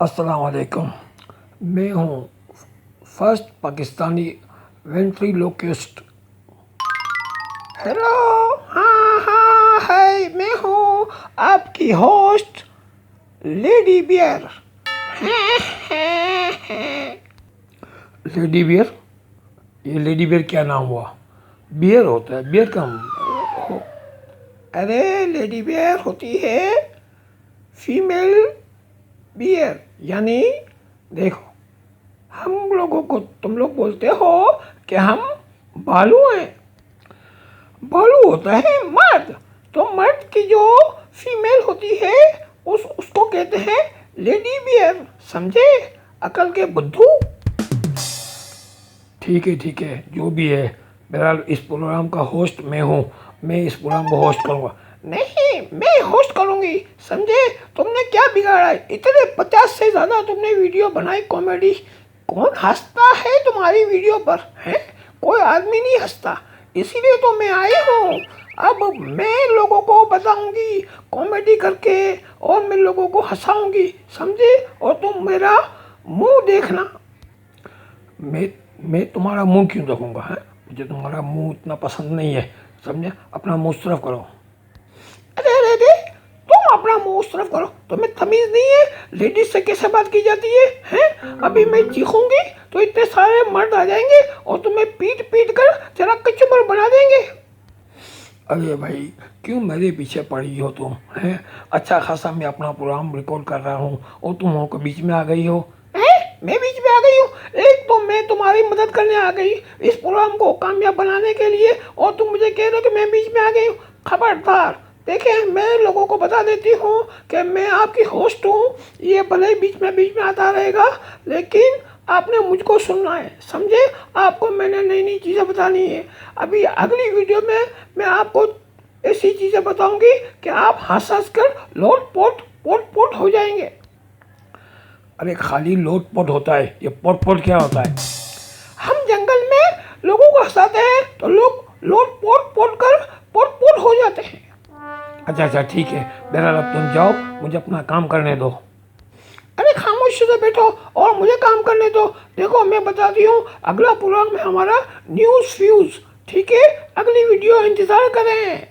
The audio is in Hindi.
अस्सलाम वालेकुम। मैं हूँ फर्स्ट पाकिस्तानी वेंट्रीलोक्विस्ट। हेलो, हाँ हाँ है, मैं हूँ आपकी host lady bear. Lady bear? ये लेडी बियर क्या नाम हुआ? बियर होता है, बियर का हो। अरे लेडी बियर होती है फीमेल बियर, यानी देखो, हम लोगों को तुम लोग बोलते हो कि हम भालू हैं। भालू होता है मर्द, तो मर्द की जो फीमेल होती है उसको कहते हैं लेडी बियर। समझे अकल के बुद्धू? ठीक है, जो भी है। बहरहाल इस प्रोग्राम का होस्ट मैं हूँ, मैं इस प्रोग्राम को होस्ट करूँगा। नहीं, मैं होस्ट करूँगी, समझे? तुमने क्या बिगाड़ा है? इतने 50 से ज़्यादा तुमने वीडियो बनाई कॉमेडी, कौन हंसता है तुम्हारी वीडियो पर? हैं? कोई आदमी नहीं हंसता, इसीलिए तो मैं आई हूँ। अब मैं लोगों को बताऊंगी कॉमेडी करके, और मैं लोगों को हंसाऊंगी, समझे? और तुम मेरा मुंह देखना। मैं तुम्हारा मुंह क्यों देखूंगा? है, मुझे तुम्हारा मुंह इतना पसंद नहीं है, समझे? अपना मुंह उस तरफ करो। अरे, तुम अपना मुंह उस तरफ करो। तुम्हें तमीज़ नहीं है लेडीज से कैसे बात की जाती है? हैं? अभी मैं चीखूंगी तो इतने सारे मर्द आ जाएंगे और तुम्हें पीट पीट कर जरा कचूमर बना देंगे। अरे भाई, क्यों मेरे पीछे पड़ी हो तुम? हैं? अच्छा खासा मैं अपना प्रोग्राम रिकॉर्ड कर रहा हूँ और तुम हो के बीच में आ गई हो। मैं बीच में आ गई हूँ? एक तो मैं तुम्हारी मदद करने आ गई इस प्रोग्राम को कामयाब बनाने के लिए, और तुम मुझे कह रहे हो कि मैं बीच में आ गई हूँ। खबरदार, देखें, मैं लोगों को बता देती हूँ कि मैं आपकी होस्ट हूँ। ये भले ही बीच में आता रहेगा, लेकिन आपने मुझको सुनना है, समझे? आपको मैंने नई नई चीज़ें बतानी है। अभी अगली वीडियो में मैं आपको ऐसी चीज़ें बताऊंगी कि आप हंस हंस कर लोट पोट पोट पोट हो जाएंगे। अरे खाली लोट पोट होता है, ये पोट पोट क्या होता है? हम जंगल में लोगों को हंसाते हैं तो लोग लोट पोट पोट कर पोट पोट हो जाते हैं। अच्छा ठीक है, बहरहाल अब तुम जाओ, मुझे अपना काम करने दो। अरे खामोशी से बैठो और मुझे काम करने दो। देखो, मैं बताती हूँ, अगला प्रोग्राम है हमारा न्यूज़ फ्यूज़। ठीक है, अगली वीडियो इंतज़ार करें।